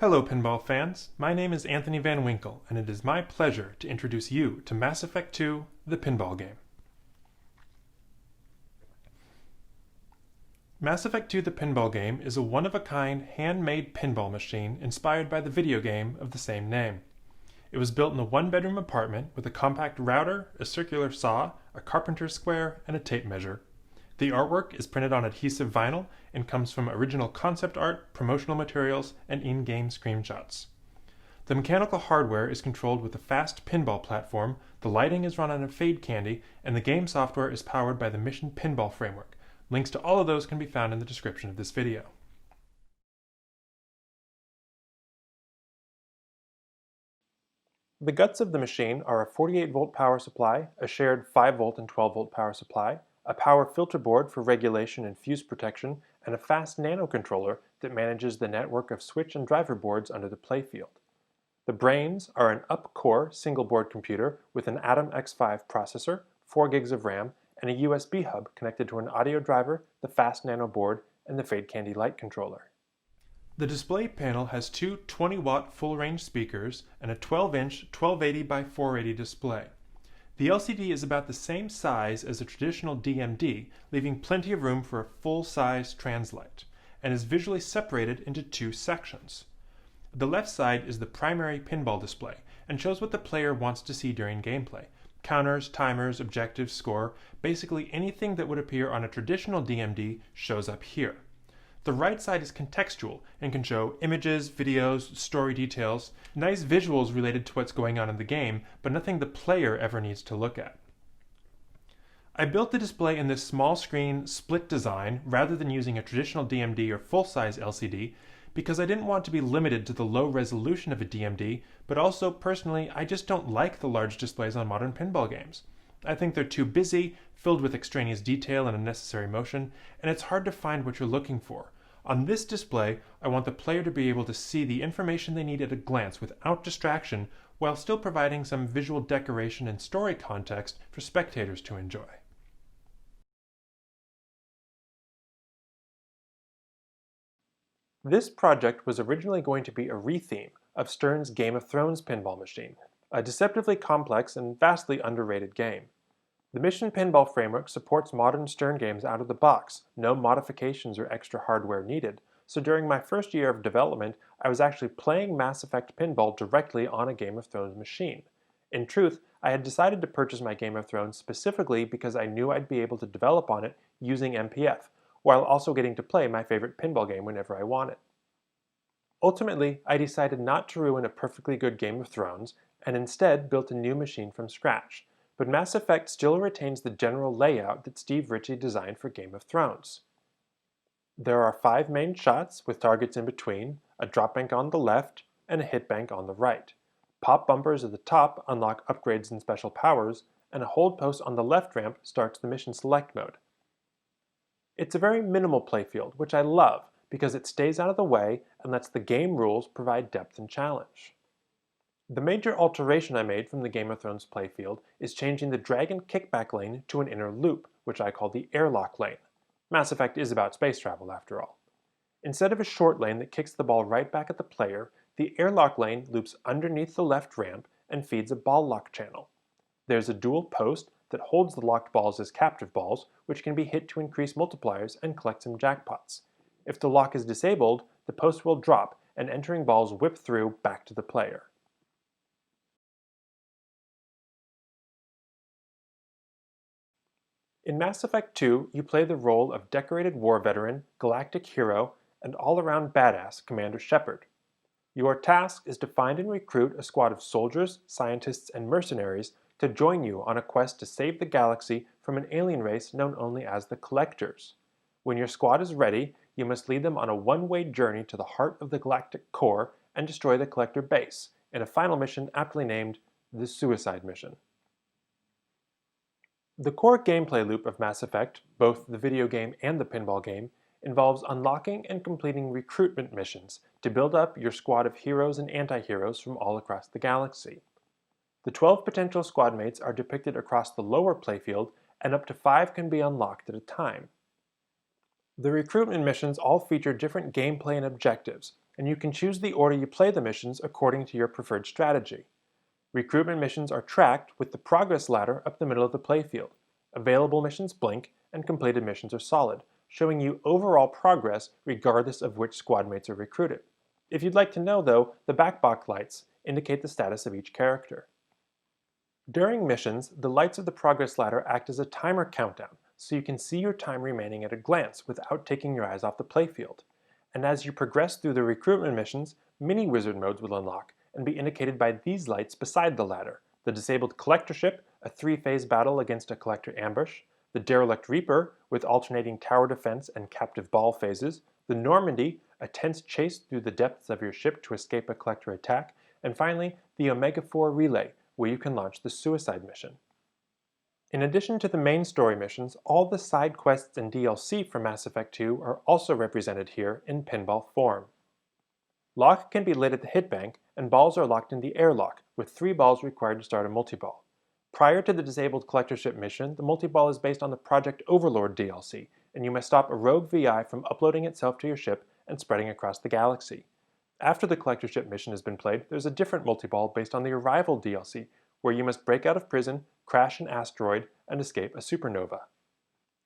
Hello pinball fans, my name is Anthony Van Winkle and it is my pleasure to introduce you to Mass Effect 2, the pinball game. Mass Effect 2 the pinball game is a one-of-a-kind handmade pinball machine inspired by the video game of the same name. It was built in a one-bedroom apartment with a compact router, a circular saw, a carpenter's square, and a tape measure. The artwork is printed on adhesive vinyl and comes from original concept art, promotional materials, and in-game screenshots. The mechanical hardware is controlled with a fast pinball platform, the lighting is run on a fade candy, and the game software is powered by the Mission Pinball Framework. Links to all of those can be found in the description of this video. The guts of the machine are a 48-volt power supply, a shared 5-volt and 12-volt power supply, a power filter board for regulation and fuse protection, and a fast nano-controller that manages the network of switch and driver boards under the playfield. The brains are an up-core single-board computer with an Atom X5 processor, 4 gigs of RAM, and a USB hub connected to an audio driver, the fast nano board, and the Fade Candy light controller. The display panel has two 20-watt full-range speakers and a 12-inch 1280 by 480 display. The LCD is about the same size as a traditional DMD, leaving plenty of room for a full-size translight, and is visually separated into two sections. The left side is the primary pinball display, and shows what the player wants to see during gameplay. Counters, timers, objectives, score, basically anything that would appear on a traditional DMD shows up here. The right side is contextual and can show images, videos, story details, nice visuals related to what's going on in the game, but nothing the player ever needs to look at. I built the display in this small screen split design rather than using a traditional DMD or full-size LCD because I didn't want to be limited to the low resolution of a DMD, but also personally I just don't like the large displays on modern pinball games. I think they're too busy, filled with extraneous detail and unnecessary motion, and it's hard to find what you're looking for. On this display, I want the player to be able to see the information they need at a glance without distraction, while still providing some visual decoration and story context for spectators to enjoy. This project was originally going to be a retheme of Stern's Game of Thrones pinball machine, a deceptively complex and vastly underrated game. The Mission Pinball Framework supports modern Stern games out of the box, no modifications or extra hardware needed, so during my first year of development, I was actually playing Mass Effect pinball directly on a Game of Thrones machine. In truth, I had decided to purchase my Game of Thrones specifically because I knew I'd be able to develop on it using MPF, while also getting to play my favorite pinball game whenever I wanted. Ultimately, I decided not to ruin a perfectly good Game of Thrones, and instead built a new machine from scratch. But Mass Effect still retains the general layout that Steve Ritchie designed for Game of Thrones. There are 5 main shots with targets in between, a drop bank on the left, and a hit bank on the right. Pop bumpers at the top unlock upgrades and special powers, and a hold post on the left ramp starts the mission select mode. It's a very minimal playfield, which I love because it stays out of the way and lets the game rules provide depth and challenge. The major alteration I made from the Game of Thrones playfield is changing the Dragon kickback lane to an inner loop, which I call the airlock lane. Mass Effect is about space travel after all. Instead of a short lane that kicks the ball right back at the player, the airlock lane loops underneath the left ramp and feeds a ball lock channel. There's a dual post that holds the locked balls as captive balls, which can be hit to increase multipliers and collect some jackpots. If the lock is disabled, the post will drop and entering balls whip through back to the player. In Mass Effect 2, you play the role of decorated war veteran, galactic hero, and all-around badass Commander Shepard. Your task is to find and recruit a squad of soldiers, scientists, and mercenaries to join you on a quest to save the galaxy from an alien race known only as the Collectors. When your squad is ready, you must lead them on a one-way journey to the heart of the galactic core and destroy the Collector base, in a final mission aptly named the Suicide Mission. The core gameplay loop of Mass Effect, both the video game and the pinball game, involves unlocking and completing recruitment missions to build up your squad of heroes and anti-heroes from all across the galaxy. The 12 potential squad mates are depicted across the lower playfield, and up to 5 can be unlocked at a time. The recruitment missions all feature different gameplay and objectives, and you can choose the order you play the missions according to your preferred strategy. Recruitment missions are tracked with the progress ladder up the middle of the playfield. Available missions blink, and completed missions are solid, showing you overall progress regardless of which squad mates are recruited. If you'd like to know, though, the back box lights indicate the status of each character. During missions, the lights of the progress ladder act as a timer countdown, so you can see your time remaining at a glance without taking your eyes off the playfield. And as you progress through the recruitment missions, mini-wizard modes will unlock and be indicated by these lights beside the ladder: the disabled collector ship, a 3-phase battle against a collector ambush; the derelict reaper, with alternating tower defense and captive ball phases; the Normandy, a tense chase through the depths of your ship to escape a collector attack; and finally, the Omega 4 relay, where you can launch the suicide mission. In addition to the main story missions, all the side quests and DLC for Mass Effect 2 are also represented here in pinball form. Lock can be lit at the hit bank, and balls are locked in the airlock, with 3 balls required to start a multi-ball. Prior to the disabled collector ship mission, the multi-ball is based on the Project Overlord DLC, and you must stop a rogue VI from uploading itself to your ship and spreading across the galaxy. After the collector ship mission has been played, there's a different multi-ball based on the Arrival DLC, where you must break out of prison, crash an asteroid, and escape a supernova.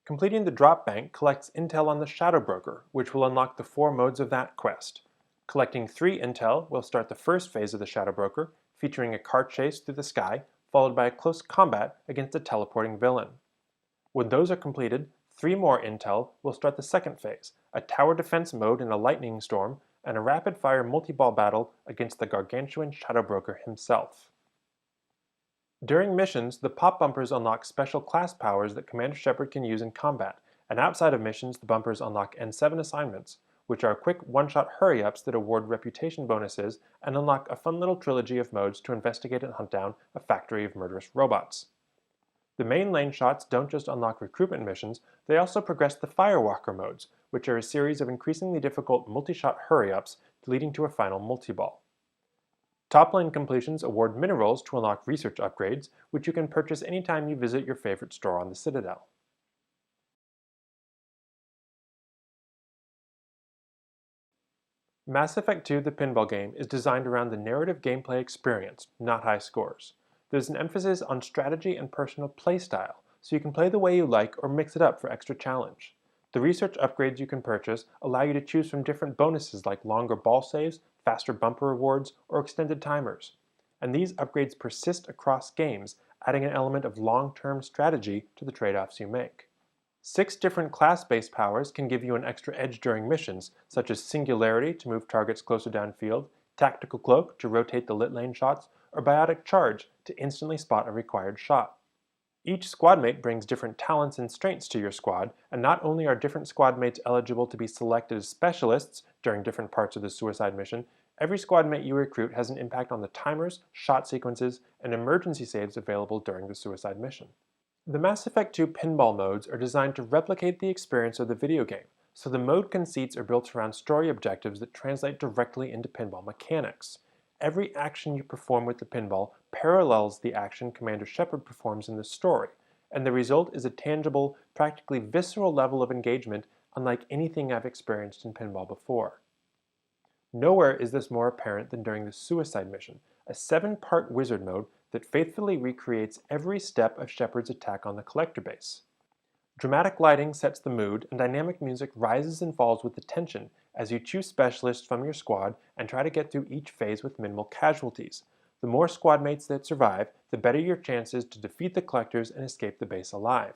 Completing the drop bank collects intel on the Shadow Broker, which will unlock the 4 modes of that quest. Collecting 3 intel will start the first phase of the Shadow Broker, featuring a car chase through the sky, followed by a close combat against a teleporting villain. When those are completed, 3 more intel will start the second phase, a tower defense mode in a lightning storm, and a rapid-fire multi-ball battle against the gargantuan Shadow Broker himself. During missions, the pop bumpers unlock special class powers that Commander Shepard can use in combat, and outside of missions, the bumpers unlock N7 assignments, which are quick one-shot hurry-ups that award reputation bonuses and unlock a fun little trilogy of modes to investigate and hunt down a factory of murderous robots. The main lane shots don't just unlock recruitment missions, they also progress the Firewalker modes, which are a series of increasingly difficult multi-shot hurry-ups leading to a final multi-ball. Top lane completions award minerals to unlock research upgrades, which you can purchase anytime you visit your favorite store on the Citadel. Mass Effect 2, the pinball game, is designed around the narrative gameplay experience, not high scores. There's an emphasis on strategy and personal playstyle, so you can play the way you like or mix it up for extra challenge. The research upgrades you can purchase allow you to choose from different bonuses like longer ball saves, faster bumper rewards, or extended timers. And these upgrades persist across games, adding an element of long-term strategy to the trade-offs you make. 6 different class-based powers can give you an extra edge during missions, such as Singularity to move targets closer downfield, Tactical Cloak to rotate the lit lane shots, or Biotic Charge to instantly spot a required shot. Each squad mate brings different talents and strengths to your squad, and not only are different squad mates eligible to be selected as specialists during different parts of the suicide mission, every squad mate you recruit has an impact on the timers, shot sequences, and emergency saves available during the suicide mission. The Mass Effect 2 pinball modes are designed to replicate the experience of the video game, so the mode conceits are built around story objectives that translate directly into pinball mechanics. Every action you perform with the pinball parallels the action Commander Shepard performs in the story, and the result is a tangible, practically visceral level of engagement unlike anything I've experienced in pinball before. Nowhere is this more apparent than during the suicide mission, a 7-part wizard mode that faithfully recreates every step of Shepard's attack on the collector base. Dramatic lighting sets the mood, and dynamic music rises and falls with the tension as you choose specialists from your squad and try to get through each phase with minimal casualties. The more squad mates that survive, the better your chances to defeat the collectors and escape the base alive.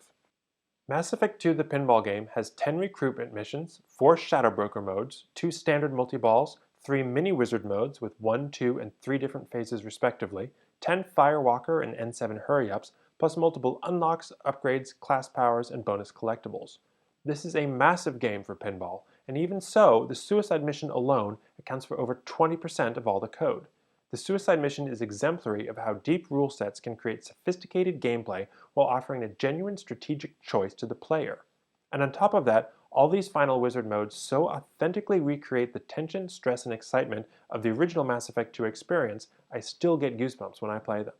Mass Effect 2 the pinball game has 10 recruitment missions, 4 Shadow Broker modes, 2 standard multi-balls, 3 mini-wizard modes with 1, 2, and 3 different phases respectively, 10 Firewalker and N7 hurry-ups, plus multiple unlocks, upgrades, class powers, and bonus collectibles. This is a massive game for pinball, and even so, the suicide mission alone accounts for over 20% of all the code. The suicide mission is exemplary of how deep rule sets can create sophisticated gameplay while offering a genuine strategic choice to the player. And on top of that, all these final wizard modes so authentically recreate the tension, stress, and excitement of the original Mass Effect 2 experience, I still get goosebumps when I play them.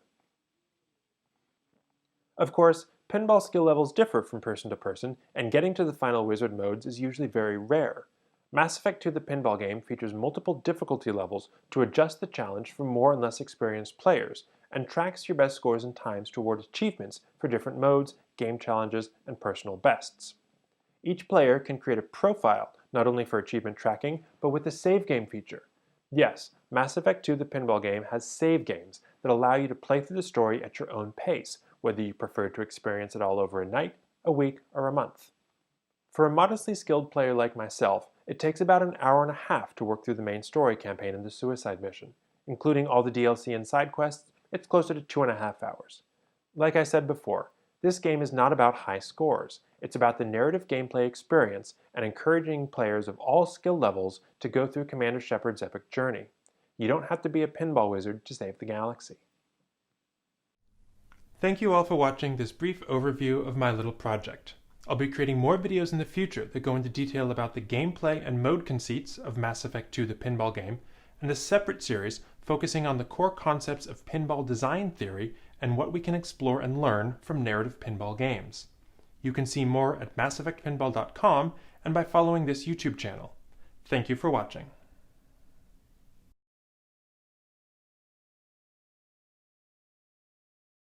Of course, pinball skill levels differ from person to person, and getting to the final wizard modes is usually very rare. Mass Effect II the pinball game features multiple difficulty levels to adjust the challenge for more and less experienced players, and tracks your best scores and times toward achievements for different modes, game challenges, and personal bests. Each player can create a profile, not only for achievement tracking, but with the save game feature. Yes, Mass Effect II the pinball game has save games that allow you to play through the story at your own pace, whether you prefer to experience it all over a night, a week, or a month. For a modestly skilled player like myself, it takes about an hour and a half to work through the main story campaign and the suicide mission. Including all the DLC and side quests, it's closer to 2.5 hours. Like I said before, this game is not about high scores. It's about the narrative gameplay experience and encouraging players of all skill levels to go through Commander Shepard's epic journey. You don't have to be a pinball wizard to save the galaxy. Thank you all for watching this brief overview of my little project. I'll be creating more videos in the future that go into detail about the gameplay and mode conceits of Mass Effect II the pinball game, and a separate series focusing on the core concepts of pinball design theory and what we can explore and learn from narrative pinball games. You can see more at masseffectpinball.com and by following this YouTube channel. Thank you for watching.